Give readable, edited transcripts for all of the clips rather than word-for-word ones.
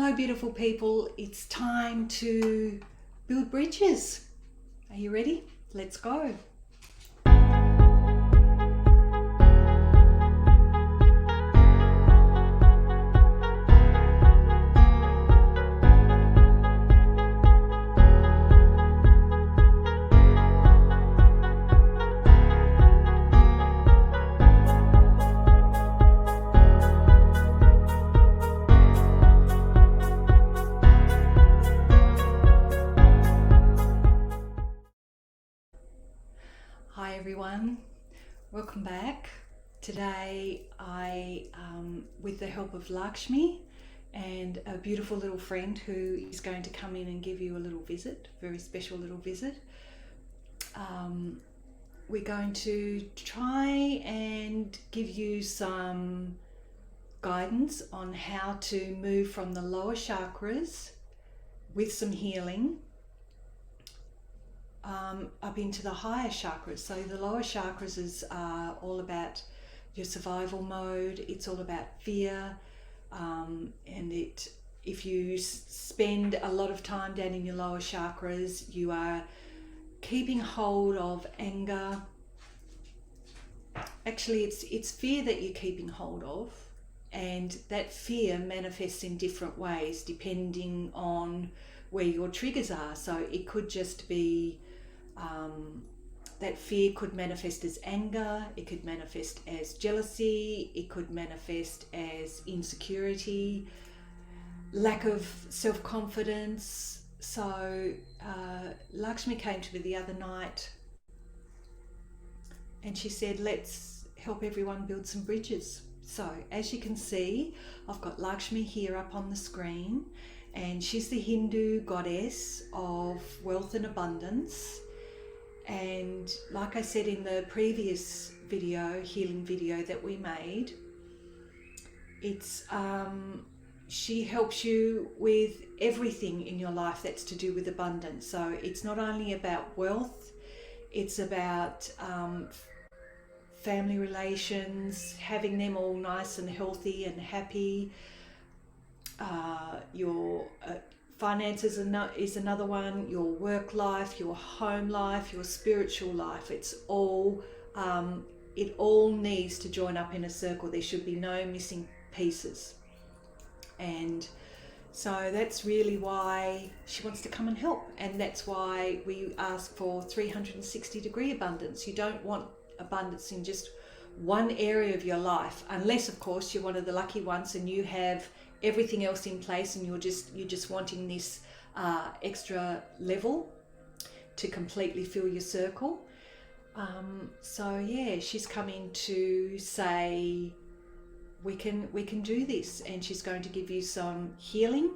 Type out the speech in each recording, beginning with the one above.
Hello beautiful people, it's time to build bridges. Are you ready? Let's go. Hi everyone, welcome back. Today I, with the help of Lakshmi and a beautiful little friend who is going to come in and give you a little visit, very special little visit, we're going to try and give you some guidance on how to move from the lower chakras with some healing up into the higher chakras. So the lower chakras is all about your survival mode. It's all about fear, and if you spend a lot of time down in your lower chakras, you are keeping hold of anger. Actually, it's fear that you're keeping hold of, and that fear manifests in different ways depending on where your triggers are. So it could just be that fear could manifest as anger, it could manifest as jealousy, it could manifest as insecurity, lack of self-confidence. So Lakshmi came to me the other night and she said, let's help everyone build some bridges. So as you can see, I've got Lakshmi here up on the screen, and she's the Hindu goddess of wealth and abundance. And like I said in the previous video, healing video that we made, it's she helps you with everything in your life that's to do with abundance. So it's not only about wealth, it's about family relations, having them all nice and healthy and happy. Your finances is another one, your work life, your home life, your spiritual life. It's all, it all needs to join up in a circle. There should be no missing pieces. And so that's really why she wants to come and help. And that's why we ask for 360-degree abundance. You don't want abundance in just one area of your life, unless of course you're one of the lucky ones and you have everything else in place and you're just wanting this extra level to completely fill your circle. So yeah, she's coming to say we can do this, and she's going to give you some healing,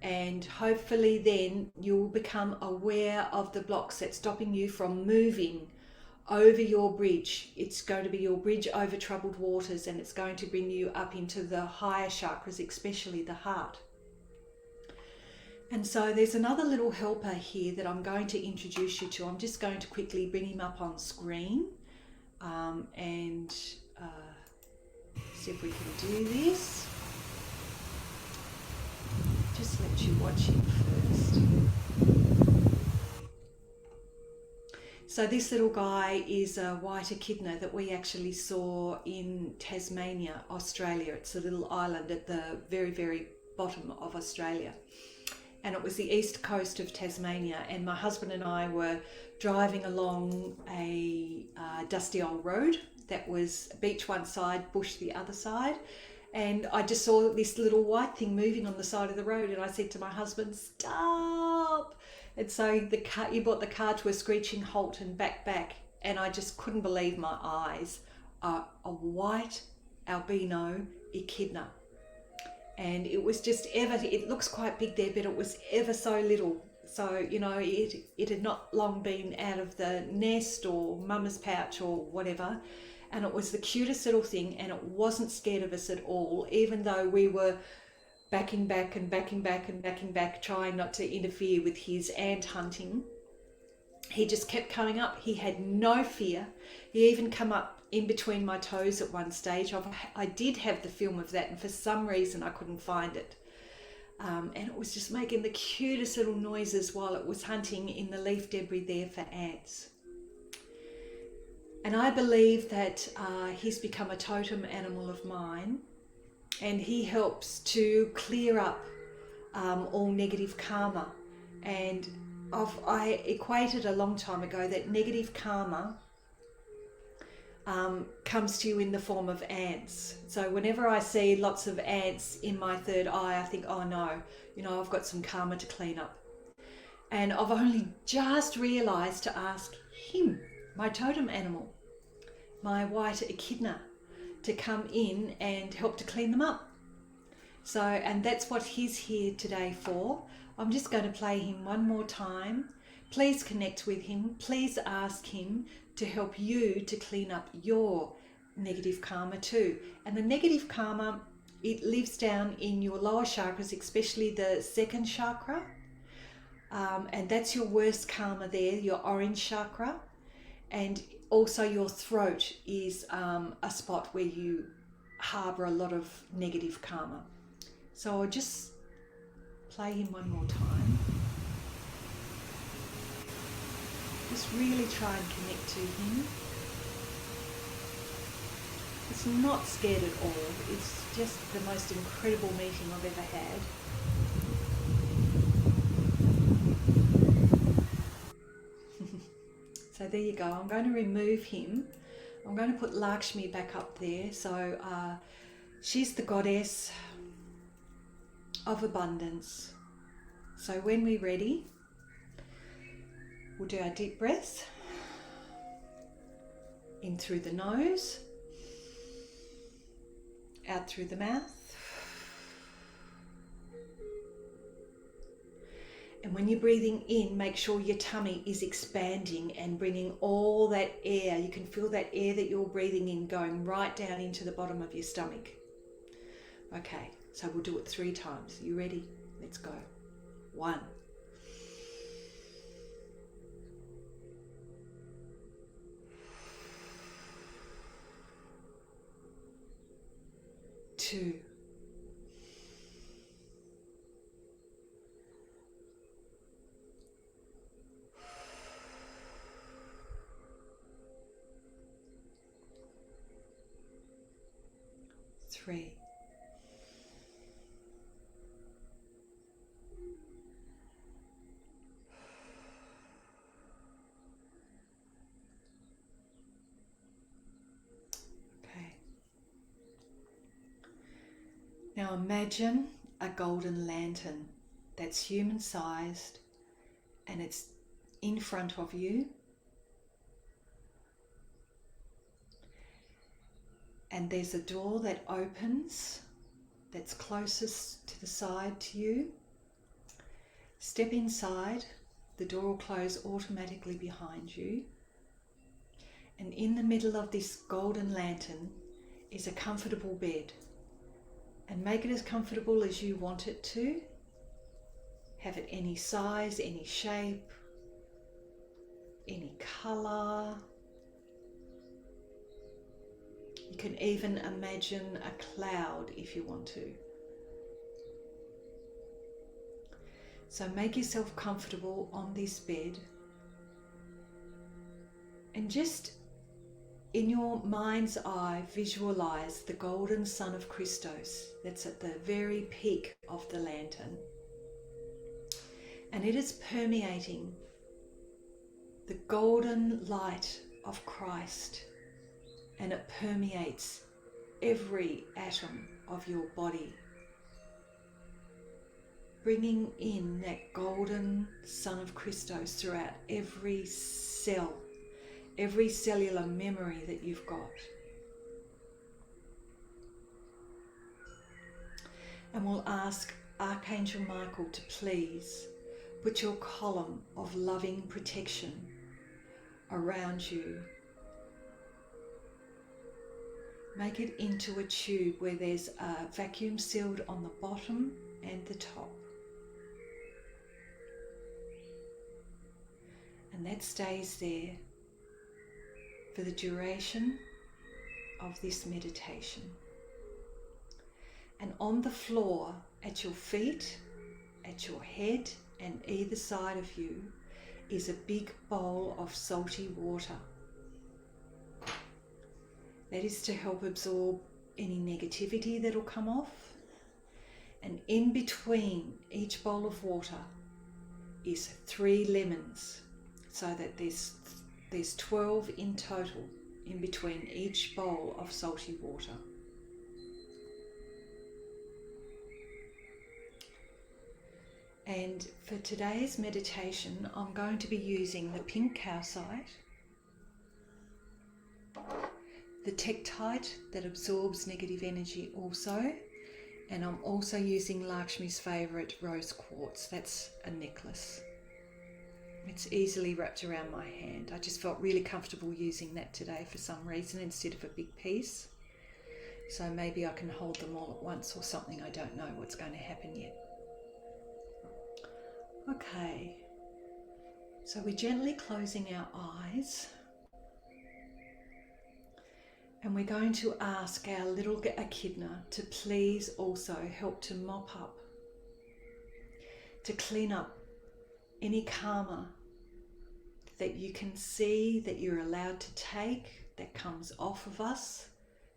and hopefully then you'll become aware of the blocks that's stopping you from moving over your bridge. It's going to be your bridge over troubled waters, and it's going to bring you up into the higher chakras, especially the heart. And so there's another little helper here that I'm going to introduce you to. I'm just going to quickly bring him up on screen and see if we can do this. Just let you watch him first. So this little guy is a white echidna that we actually saw in Tasmania, Australia. It's a little island at the very, very bottom of Australia. And it was the east coast of Tasmania. And my husband and I were driving along a dusty old road that was beach one side, bush the other side. And I just saw this little white thing moving on the side of the road. And I said to my husband, stop. And so he brought the car to a screeching halt and back. And I just couldn't believe my eyes. A white albino echidna. And it was just it looks quite big there, but it was ever so little. So, you know, it had not long been out of the nest or mama's pouch or whatever. And it was the cutest little thing, and it wasn't scared of us at all, even though we were backing back, trying not to interfere with his ant hunting. He just kept coming up. He had no fear. He even come up in between my toes at one stage. I did have the film of that, and for some reason I couldn't find it. and it was just making the cutest little noises while it was hunting in the leaf debris there for ants. And I believe that he's become a totem animal of mine, and he helps to clear up all negative karma. And I equated a long time ago that negative karma comes to you in the form of ants. So whenever I see lots of ants in my third eye, I think, oh no, I've got some karma to clean up. And I've only just realized to ask him, my totem animal, my white echidna, to come in and help to clean them up. So, and that's what he's here today for. I'm just going to play him one more time. Please connect with him. Please ask him to help you to clean up your negative karma too. And the negative karma, it lives down in your lower chakras, especially the second chakra. And that's your worst karma there, your orange chakra. And also your throat is a spot where you harbour a lot of negative karma. So I'll just play him one more time. Just really try and connect to him. It's not scared at all. It's just the most incredible meeting I've ever had. So there you go. I'm going to remove him. I'm going to put Lakshmi back up there. So she's the goddess of abundance. So when we're ready, we'll do our deep breaths. In through the nose, out through the mouth. And when you're breathing in, make sure your tummy is expanding and bringing all that air. You can feel that air that you're breathing in going right down into the bottom of your stomach. Okay, so we'll do it 3 times. You ready? Let's go. 1. 2. 3. Okay. Now imagine a golden lantern that's human-sized and it's in front of you. And there's a door that opens that's closest to the side to you. Step inside, the door will close automatically behind you. And in the middle of this golden lantern is a comfortable bed. And make it as comfortable as you want it to. Have it any size, any shape, any colour. You can even imagine a cloud if you want to. So make yourself comfortable on this bed and just in your mind's eye visualize the golden sun of Christos that's at the very peak of the lantern, and it is permeating the golden light of Christ, and it permeates every atom of your body, bringing in that golden sun of Christos throughout every cell, every cellular memory that you've got. And we'll ask Archangel Michael to please put your column of loving protection around you. Make it into a tube where there's a vacuum sealed on the bottom and the top. And that stays there for the duration of this meditation. And on the floor at your feet at your head and either side of you is a big bowl of salty water. That is to help absorb any negativity that'll come off. And in between each bowl of water is 3 lemons, so that there's 12 in total in between each bowl of salty water. And for today's meditation, I'm going to be using the pink calcite, the tektite that absorbs negative energy also, and I'm also using Lakshmi's favourite rose quartz. That's a necklace. It's easily wrapped around my hand. I just felt really comfortable using that today for some reason instead of a big piece. So maybe I can hold them all at once or something. I don't know what's going to happen yet. Okay, so we're gently closing our eyes and we're going to ask our little Echidna to please also help to mop up, to clean up any karma that you can see that you're allowed to take that comes off of us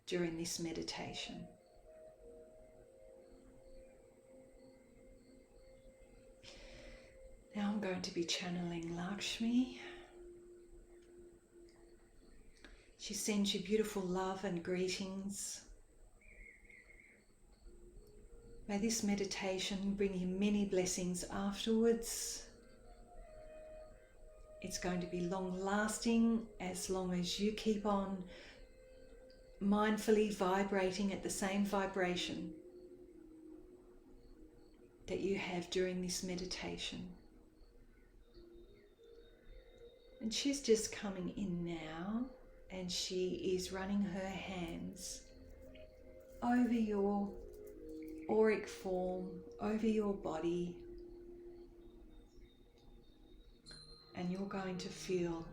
during this meditation. Now I'm going to be channeling Lakshmi. She sends you beautiful love and greetings. May this meditation bring you many blessings afterwards. It's going to be long lasting as long as you keep on mindfully vibrating at the same vibration that you have during this meditation. And she's just coming in now, and she is running her hands over your auric form, over your body, and you're going to feel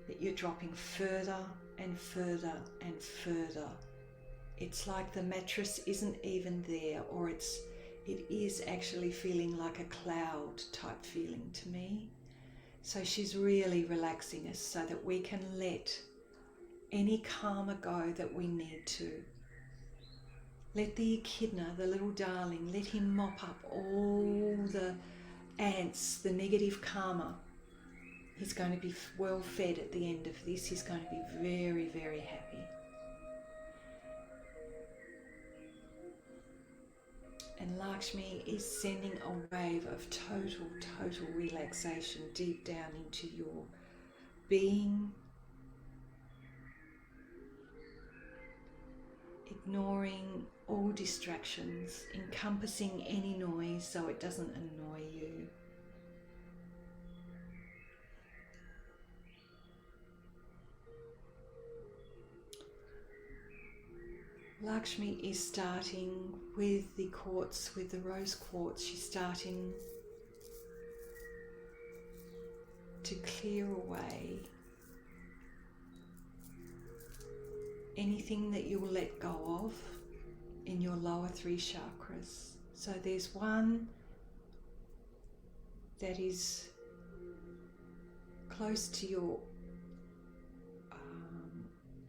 that you're dropping further and further and further. It's like the mattress isn't even there, or it is actually feeling like a cloud type feeling to me. So she's really relaxing us so that we can let any karma go that we need to. Let the Echidna, the little darling, let him mop up all the ants, the negative karma. He's going to be well fed at the end of this. He's going to be very, very happy. And Lakshmi is sending a wave of total relaxation deep down into your being, ignoring all distractions, encompassing any noise so it doesn't annoy you. Lakshmi is starting with the quartz, with the rose quartz. She's starting to clear away anything that you will let go of in your lower 3 chakras. So there's one that is close to your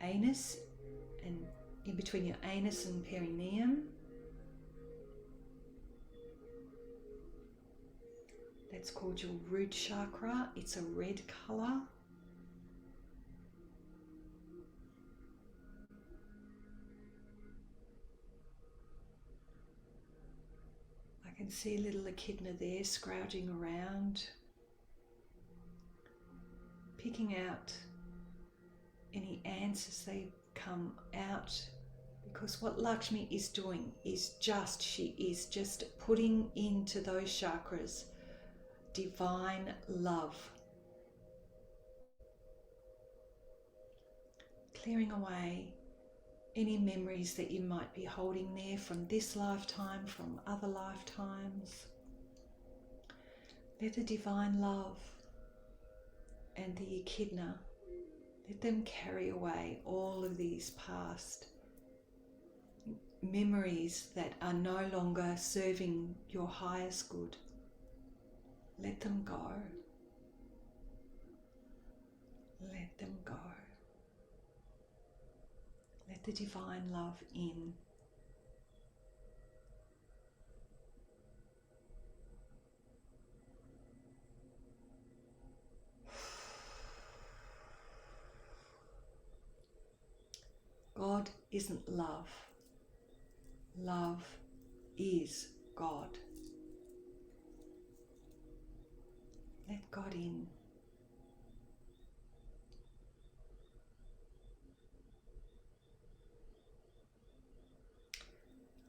anus, and in between your anus and perineum. That's called your root chakra. It's a red colour. I can see little Echidna there scrounging around, picking out any ants as they come out. Because what Lakshmi is doing is she is just putting into those chakras divine love. Clearing away any memories that you might be holding there from this lifetime, from other lifetimes. Let the divine love and the Echidna, let them carry away all of these past memories that are no longer serving your highest good. Let them go. Let them go. Let the divine love in. God isn't love. Love is God. Let God in.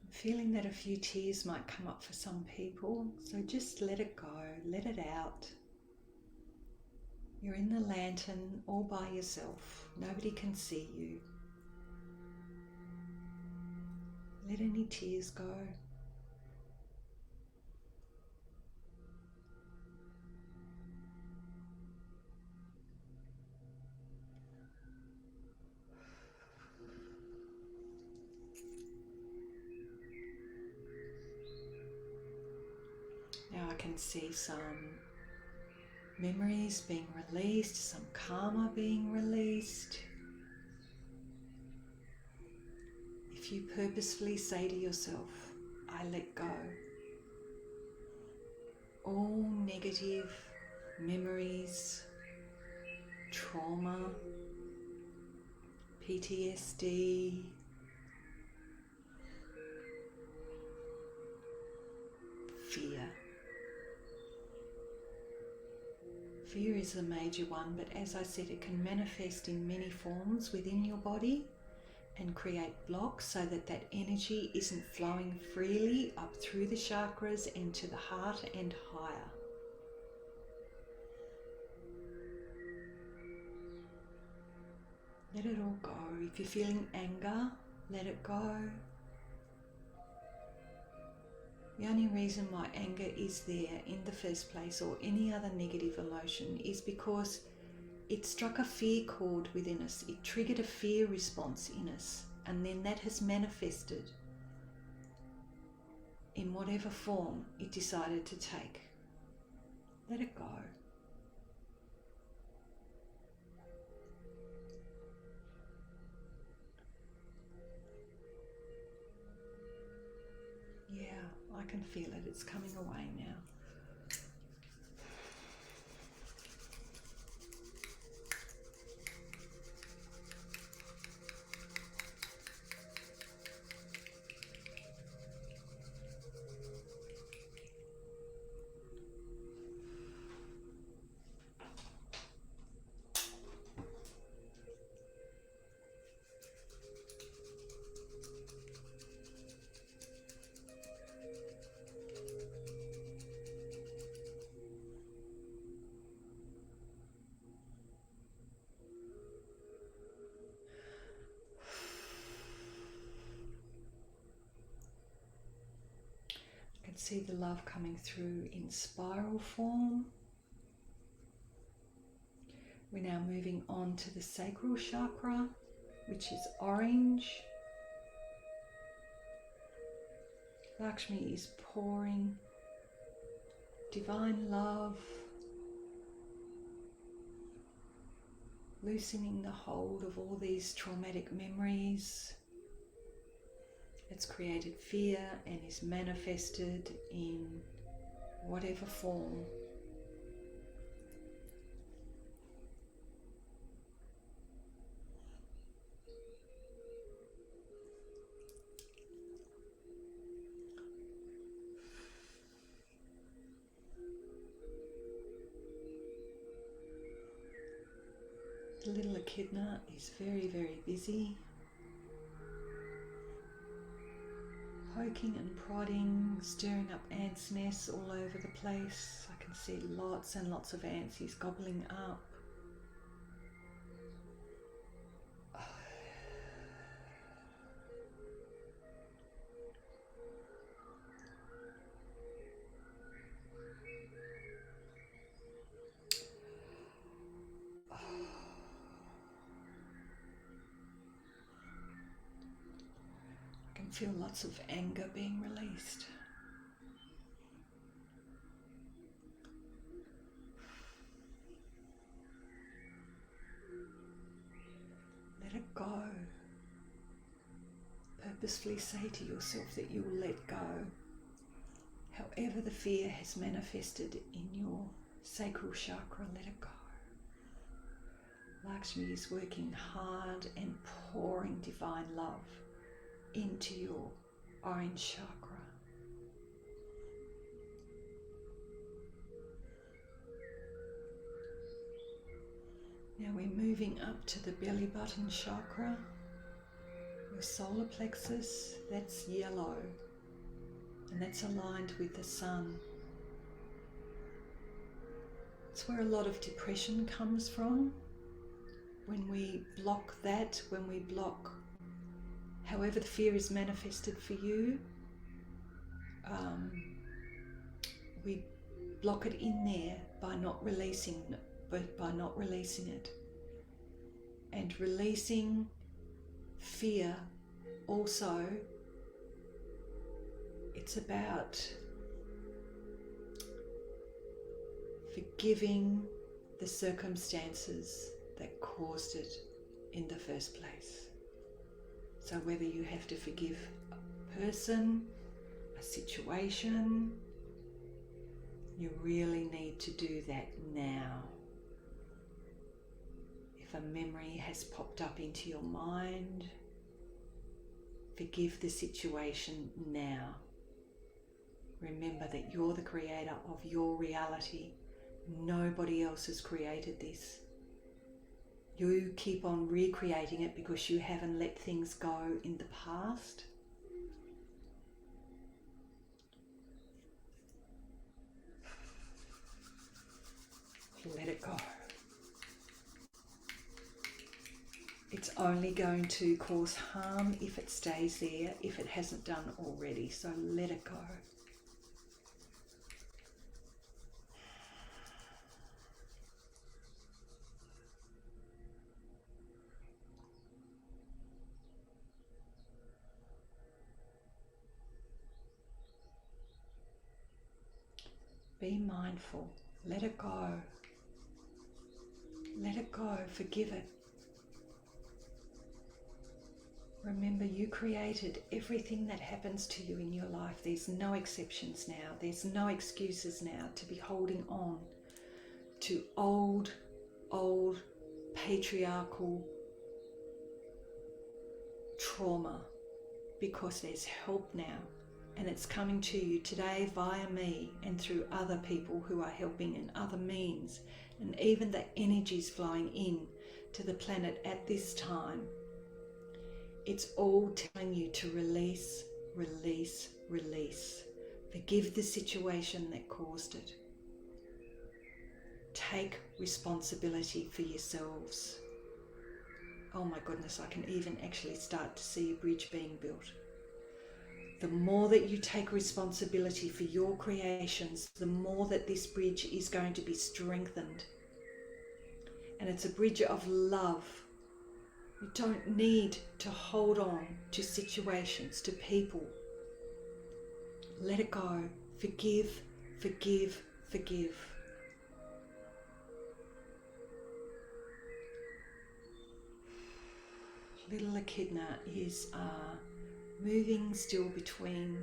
I'm feeling that a few tears might come up for some people, so just let it go, let it out. You're in the lantern all by yourself. Nobody can see you. Let any tears go. Now I can see some memories being released, some karma being released. If you purposefully say to yourself, I let go, all negative memories, trauma, PTSD, fear. Fear is the major one, but as I said, it can manifest in many forms within your body and create blocks so that that energy isn't flowing freely up through the chakras into the heart and higher. Let it all go. If you're feeling anger, let it go. The only reason why anger is there in the first place, or any other negative emotion, is because it struck a fear chord within us. It triggered a fear response in us, and then that has manifested in whatever form it decided to take. Let it go. Yeah, I can feel it. It's coming away now. See the love coming through in spiral form. We're now moving on to the Sacral Chakra, which is orange. Lakshmi is pouring divine love, loosening the hold of all these traumatic memories. It's created fear and is manifested in whatever form. The little Echidna is very, very busy, poking and prodding, stirring up ants' nests all over the place. I can see lots and lots of ants he's gobbling up. I can feel lots of anger being released. purposefully say to yourself that you will let go. However the fear has manifested in your sacral chakra, let it go. Lakshmi is working hard and pouring divine love into your orange chakra. Now we're moving up to the belly button chakra, your solar plexus, that's yellow, and that's aligned with the sun. It's where a lot of depression comes from. When we block that, when we block however the fear is manifested for you, we block it in there by not releasing it. And releasing fear also, it's about forgiving the circumstances that caused it in the first place. So whether you have to forgive a person, a situation, you really need to do that now. If a memory has popped up into your mind, forgive the situation now. Remember that you're the creator of your reality. Nobody else has created this. You keep on recreating it because you haven't let things go in the past. Let it go. It's only going to cause harm if it stays there, if it hasn't done already. So let it go. Be mindful. Let it go. Let it go. Forgive it. Remember, you created everything that happens to you in your life. There's no exceptions now. There's no excuses now to be holding on to old patriarchal trauma, because there's help now. And it's coming to you today via me and through other people who are helping in other means. And even the energies flowing in to the planet at this time. It's all telling you to release, release, release. Forgive the situation that caused it. Take responsibility for yourselves. Oh my goodness, I can even actually start to see a bridge being built. The more that you take responsibility for your creations, the more that this bridge is going to be strengthened. And it's a bridge of love. You don't need to hold on to situations, to people. Let it go. Forgive, forgive, forgive. Little Echidna is moving still between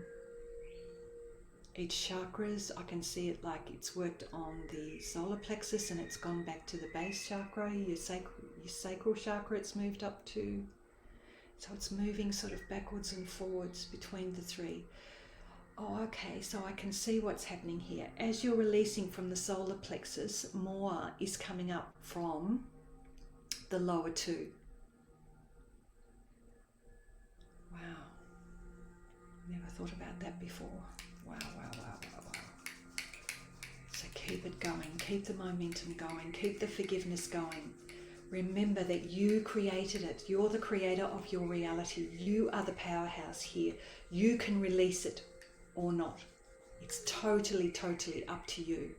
each chakras. I can see it like it's worked on the solar plexus and it's gone back to the base chakra, your sacral chakra it's moved up to. So it's moving sort of backwards and forwards between the three. Oh, okay, so I can see what's happening here. As you're releasing from the solar plexus, more is coming up from the lower two. Wow. Never thought about that before. Wow, wow, wow, wow, wow. So keep it going. Keep the momentum going. Keep the forgiveness going. Remember that you created it. You're the creator of your reality. You are the powerhouse here. You can release it or not. It's totally, totally up to you.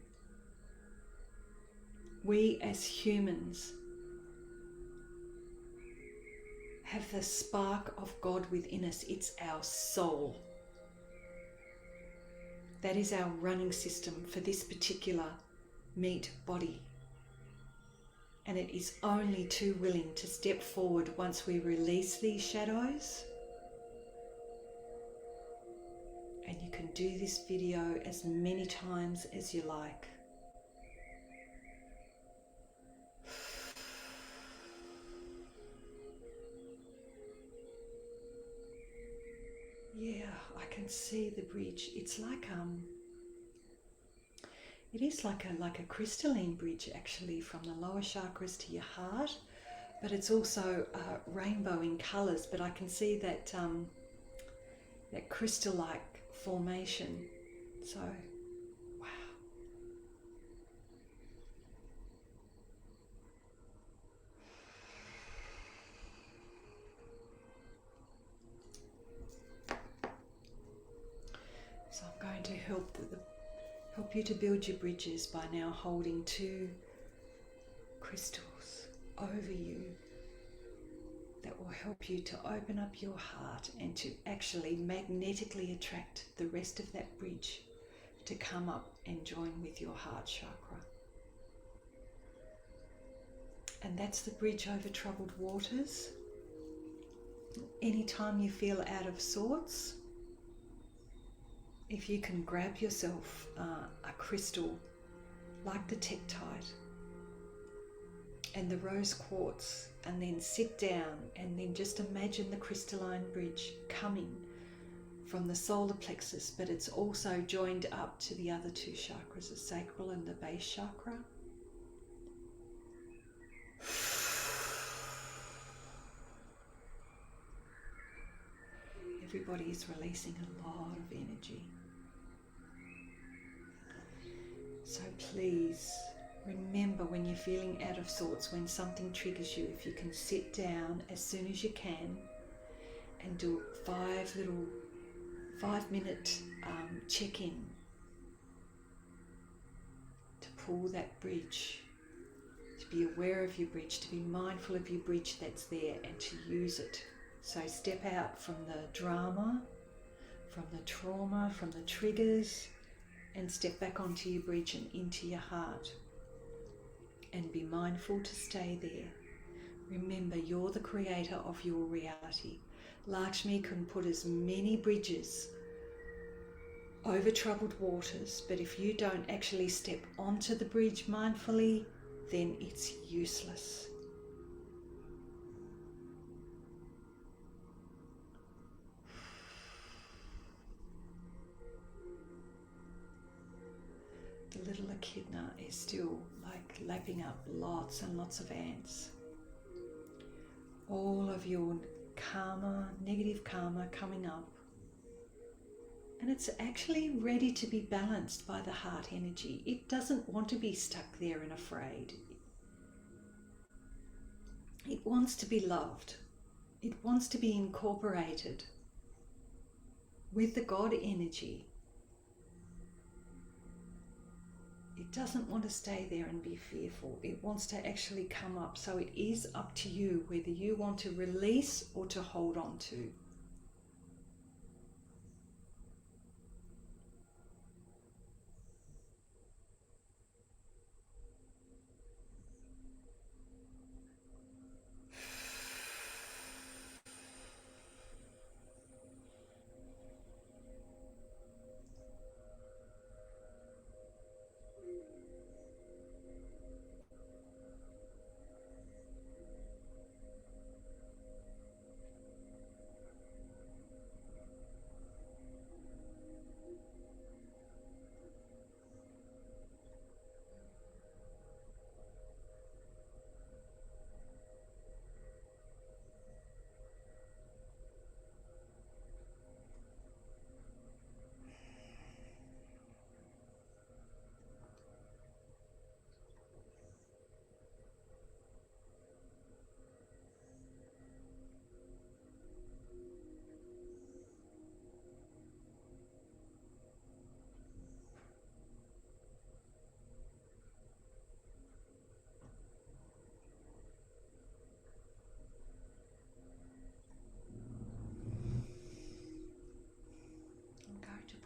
We as humans have the spark of God within us. It's our soul. That is our running system for this particular meat body. And it is only too willing to step forward once we release these shadows can do this video as many times as you like. Yeah, I can see the bridge. It's like it is like a crystalline bridge actually, from the lower chakras to your heart, but it's also rainbow in colours. But I can see that that crystal-like formation. So, wow. So I'm going to help you to build your bridges by now holding 2 crystals over you that will help you to open up your heart and to actually magnetically attract the rest of that bridge to come up and join with your heart chakra. And that's the bridge over troubled waters. Anytime you feel out of sorts, if you can grab yourself a crystal like the tektite and the rose quartz, and then sit down and then just imagine the crystalline bridge coming from the solar plexus, but it's also joined up to the other 2 chakras, the sacral and the base chakra. Everybody is releasing a lot of energy. So please remember, when you're feeling out of sorts, when something triggers you, if you can sit down as soon as you can and do 5-minute check-in to pull that bridge, to be aware of your bridge, to be mindful of your bridge that's there and to use it. So step out from the drama, from the trauma, from the triggers, and step back onto your bridge and into your heart. And be mindful to stay there. Remember, you're the creator of your reality. Lakshmi can put as many bridges over troubled waters, but if you don't actually step onto the bridge mindfully, then it's useless. The little echidna is still like lapping up lots and lots of ants. All of your karma, negative karma coming up. And it's actually ready to be balanced by the heart energy. It doesn't want to be stuck there and afraid. It wants to be loved. It wants to be incorporated with the God energy. It doesn't want to stay there and be fearful. It wants to actually come up. So it is up to you whether you want to release or to hold on to.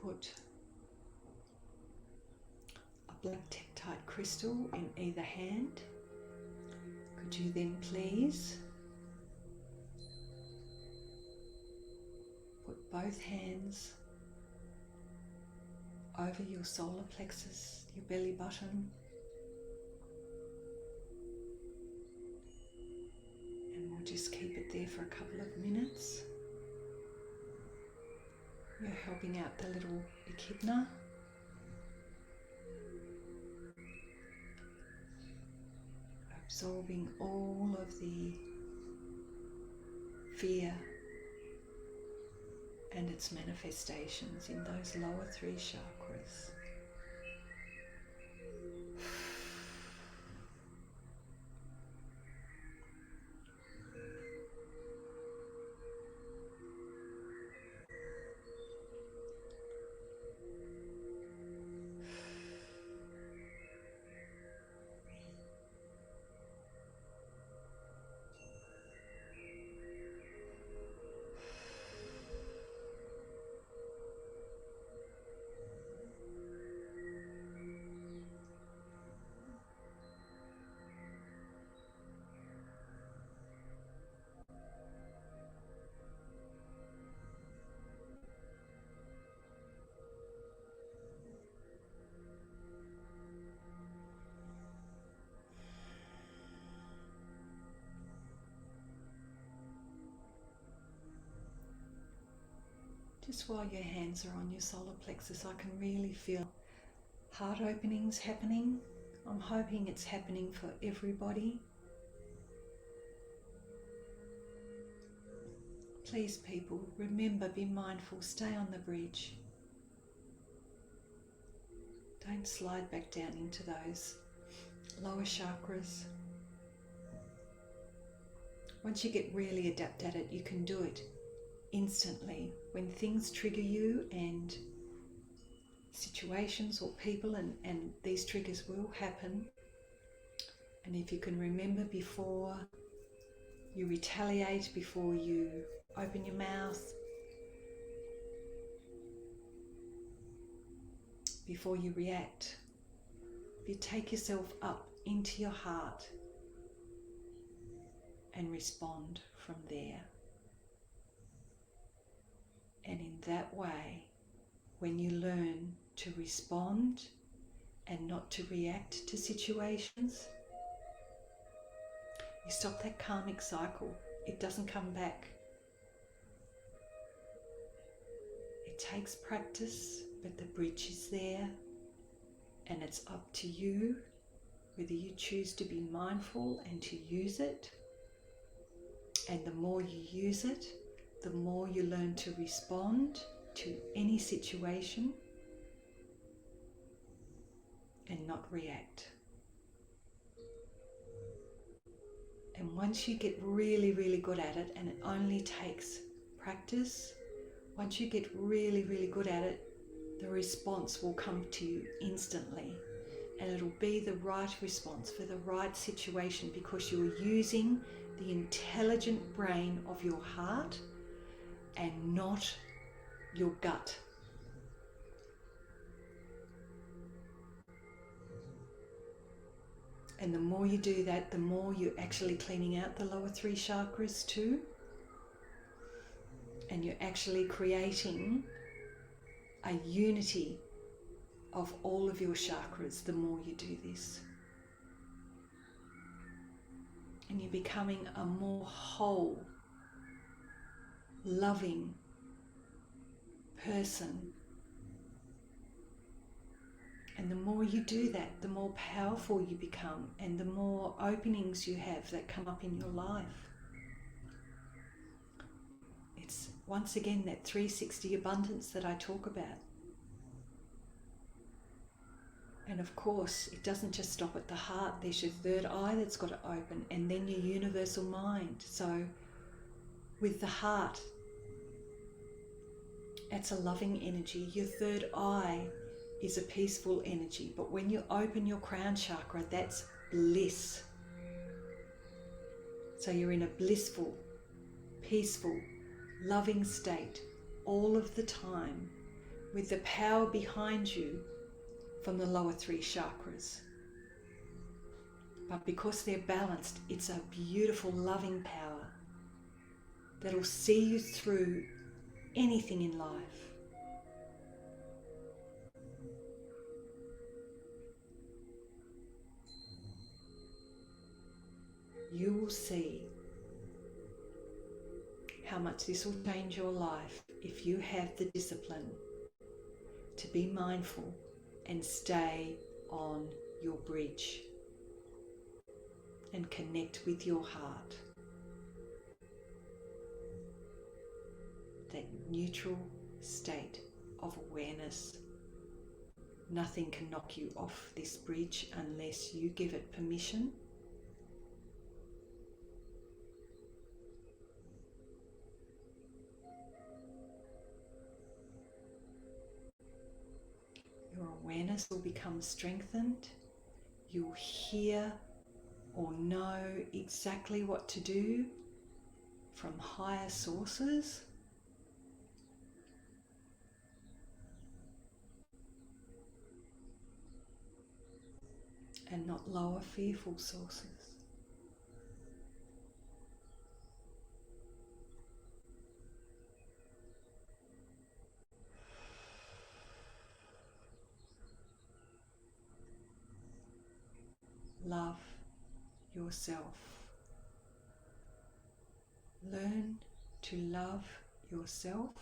Put a black tektite crystal in either hand. Could you then please put both hands over your solar plexus, your belly button. And we'll just keep it there for a couple of minutes. You're helping out the little echidna. Absorbing all of the fear and its manifestations in those lower 3 chakras. Just while your hands are on your solar plexus, I can really feel heart openings happening. I'm hoping it's happening for everybody. Please, people, remember, be mindful, stay on the bridge. Don't slide back down into those lower chakras. Once you get really adept at it, you can do it instantly. When things trigger you and situations or people, and these triggers will happen, and if you can remember before you retaliate, before you open your mouth, before you react, if you take yourself up into your heart and respond from there. And in that way, when you learn to respond and not to react to situations, you stop that karmic cycle. It doesn't come back. It takes practice, but the bridge is there, and it's up to you whether you choose to be mindful and to use it. And the more you use it, the more you learn to respond to any situation and not react. And once you get really, really good at it, and it only takes practice, once you get really, really good at it, the response will come to you instantly. And it'll be the right response for the right situation, because you're using the intelligent brain of your heart and not your gut. And the more you do that, the more you're actually cleaning out the lower 3 chakras too. And you're actually creating a unity of all of your chakras the more you do this. And you're becoming a more whole, loving person. And the more you do that, the more powerful you become, and the more openings you have that come up in your life. It's once again that 360 abundance that I talk about. And of course, it doesn't just stop at the heart. There's your third eye that's got to open, and then your universal mind. So with the heart, it's a loving energy. Your third eye is a peaceful energy. But when you open your crown chakra, that's bliss. So you're in a blissful, peaceful, loving state all of the time, with the power behind you from the lower 3 chakras. But because they're balanced, it's a beautiful, loving power that'll see you through anything in life. you will see how much this will change your life if you have the discipline to be mindful and stay on your bridge and connect with your heart. That neutral state of awareness. Nothing can knock you off this bridge unless you give it permission. Your awareness will become strengthened. You'll hear or know exactly what to do from higher sources. And not lower, fearful sources. Love yourself. Learn to love yourself,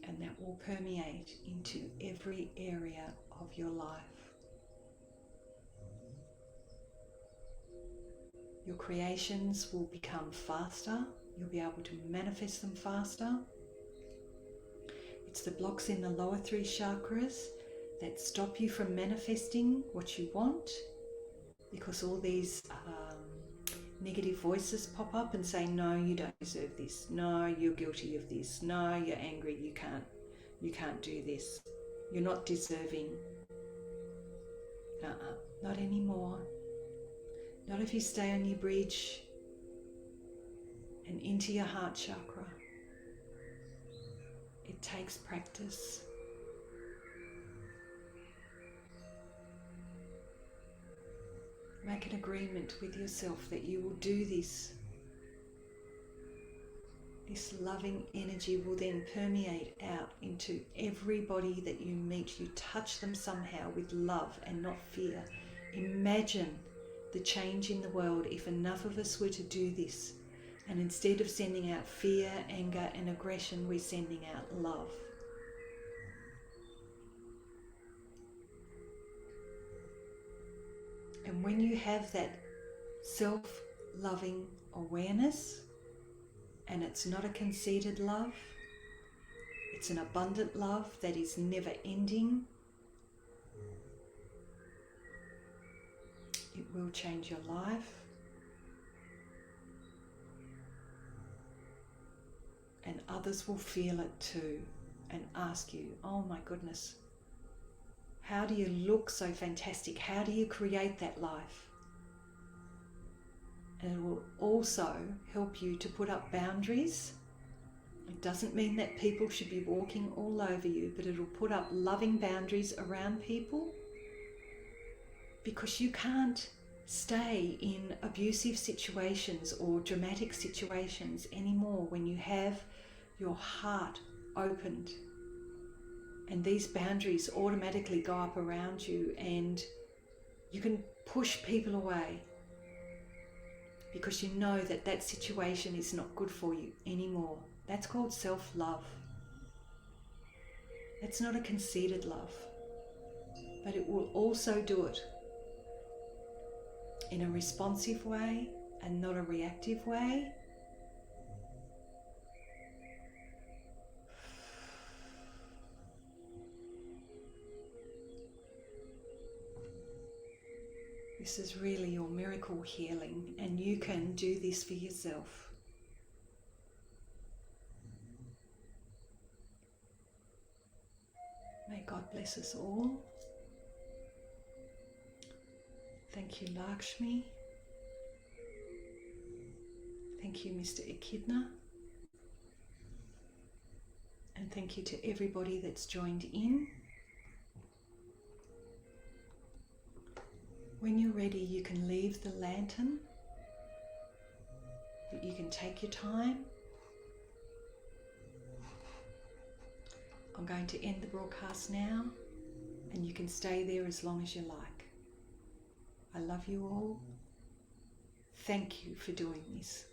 and that will permeate into every area of your life. Your creations will become faster. You'll be able to manifest them faster. It's the blocks in the lower 3 chakras that stop you from manifesting what you want, because all these negative voices pop up and say, no, you don't deserve this. No, you're guilty of this. No, you're angry. You can't do this. You're not deserving. Not anymore. Not if you stay on your bridge and into your heart chakra. It takes practice. Make an agreement with yourself that you will do this. This loving energy will then permeate out into everybody that you meet. You touch them somehow with love and not fear. Imagine the change in the world if enough of us were to do this. And instead of sending out fear, anger and aggression, we're sending out love. And when you have that self-loving awareness, and it's not a conceited love, it's an abundant love that is never ending, it will change your life. And others will feel it too and ask you, oh my goodness, how do you look so fantastic? How do you create that life? And it will also help you to put up boundaries. It doesn't mean that people should be walking all over you, but it'll put up loving boundaries around people, because you can't stay in abusive situations or dramatic situations anymore when you have your heart opened. And these boundaries automatically go up around you, and you can push people away because you know that that situation is not good for you anymore. That's called self-love. It's not a conceited love, but it will also do it in a responsive way and not a reactive way. This is really your miracle healing, and you can do this for yourself. May God bless us all. Thank you, Lakshmi. Thank you, Mr. Echidna. And thank you to everybody that's joined in. When you're ready, you can leave the lantern, but you can take your time. I'm going to end the broadcast now, and you can stay there as long as you like. I love you all. Thank you for doing this.